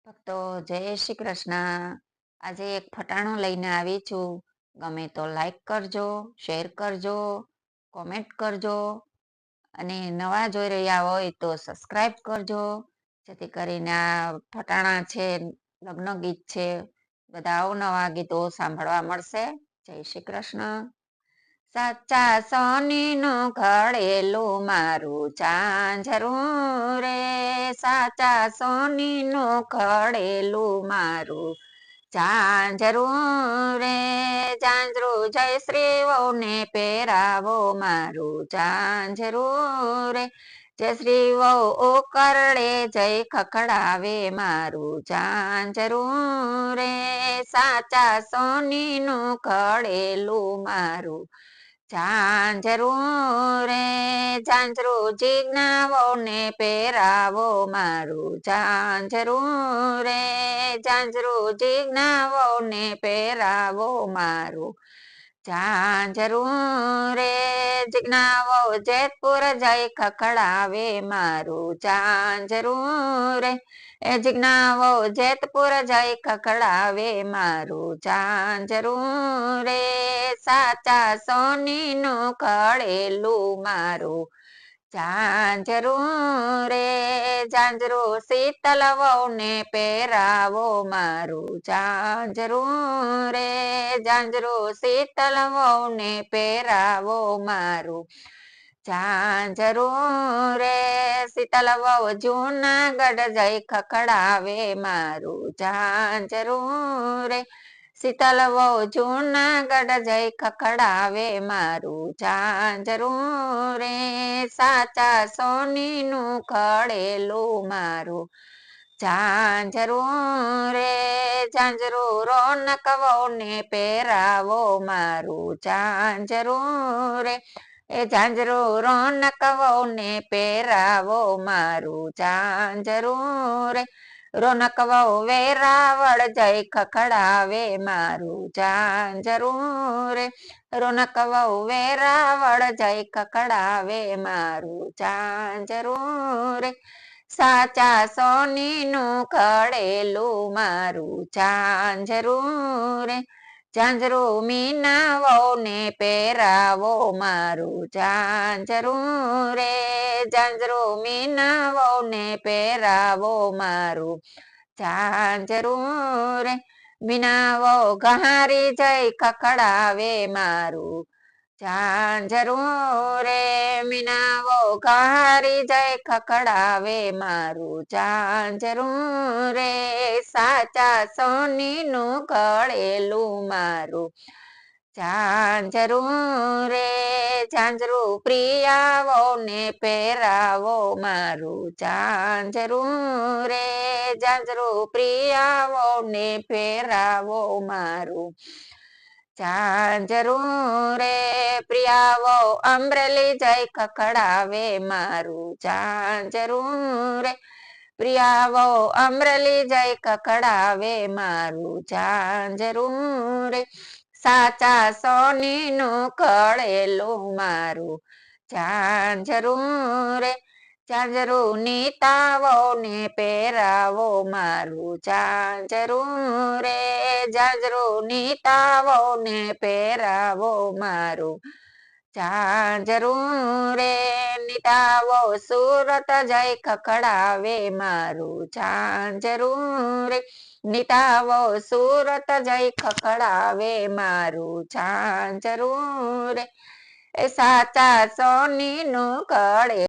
ભક્તો જય શ્રી કૃષ્ણ. આજે એક ફટાણું લઈને આવી છું. ગમે તો લાઈક કરજો, શેર કરજો, કોમેન્ટ કરજો અને નવા જોઈ રહ્યા હોય તો સબસ્ક્રાઈબ કરજો, જેથી કરીને આ ફટાણા છે, લગ્ન ગીત છે, બધા અવનવા ગીતો સાંભળવા મળશે. જય શ્રી કૃષ્ણ. સાચા સોનીનું ઘડેલું મારું ઝાંઝરું રે, સાચા સોનીનું ઘડેલું મારું ઝાંઝરું રે, ઝાંઝરું જય શ્રી વહુને પહેરાવો મારું ઝાંઝરું રે, જય શ્રી વહુ કરડે જય ખખડાવે મારું ઝાંઝરું રે, સાચા સોનીનું ઘડેલું મારું ઝાંઝરું રે, ઝાંઝરું જીજ્ઞા વહુને પહેરાવો મારું ઝાંઝરું રે, ઝાંઝરું જીજ્ઞા વહુને પહેરાવો મારું ઝાંઝરું રે, જીજ્ઞા વહુ જેતપુર જઈ ખખડાવે મારું ઝાંઝરું રે, એ જીજ્ઞા વહુ જેતપુર જઈ ખખડાવે મારું ઝાંઝરું રે, સાચા સોનીનું ઘડેલું મારું ઝાંઝરું રે, ઝાંઝરું શીતલ વહુને પહેરાવો મારું ઝાંઝરું રે, ઝાંઝરું શીતલ વહુને પહેરાવો મારું ઝાંઝરું રે, શીતલ વહુ જૂનાગઢ જઈ ખખડાવે મારું ઝાંઝરું રે, શીતલ વહુ જૂનાગઢ જઈ ખખડાવે મારું ઝાંઝરું રે, સાચા સોનીનું ઘડેલું મારું ઝાંઝરું રે, ઝાંઝરું રોનક વહુને પહેરાવો મારું ઝાંઝરું રે, એ ઝાંઝરું રોનક વહુને પહેરાવો મારું ઝાંઝરું રે, રોનક વહુ વેરાવળ જઈ ખખડાવે મારું ઝાંઝરું રે, રોનક વહુ વેરાવળ જઈ ખખડાવે મારું ઝાંઝરું રે, સાચા સોનીનું ઘડેલું મારું ઝાંઝરું રે, ઝાંઝરું મીના વહુને પહેરાવો મારું ઝાંઝરું રે, ઝાંઝરું મીના વહુને પહેરાવો મારું ઝાંઝરું રે, મીના વહુ ગહારી જઈ ખખડાવે મારું ઝાંઝરું રે, મીના વહુ ગહારી જઈ ખખડાવે મારું ઝાંઝરું રે, સાચા સોનીનું ઘડેલું મારું ઝાંઝરું રે, ઝાંઝરું પ્રિયા વહુને પહેરાવો મારું ઝાંઝરું રે, ઝાંઝરું પ્રિયા વહુને પહેરાવો મારું ઝાંઝરું રે, પ્રિયા વહુ અમરેલી જઈ ખખડાવે મારું ઝાંઝરું રે, પ્રિયા વહુ અમરેલી જઈ ખખડાવે મારું ઝાંઝરું રે, સાચા સોનીનું ઘડેલું મારું ઝાંઝરું રે, ઝાંઝરું નીતા વહુને પહેરાવો મારું ઝાંઝરું રે, ઝાંઝરું નીતા વહુને પહેરાવો મારું ઝાંઝરું રે, નીતા વહુ સુરત જઈ ખખડાવે મારું ઝાંઝરું રે, નીતા વહુ સુરત જઈ ખખડાવે મારું ઝાંઝરું રે, એ સાચા સોનીનું ઘડે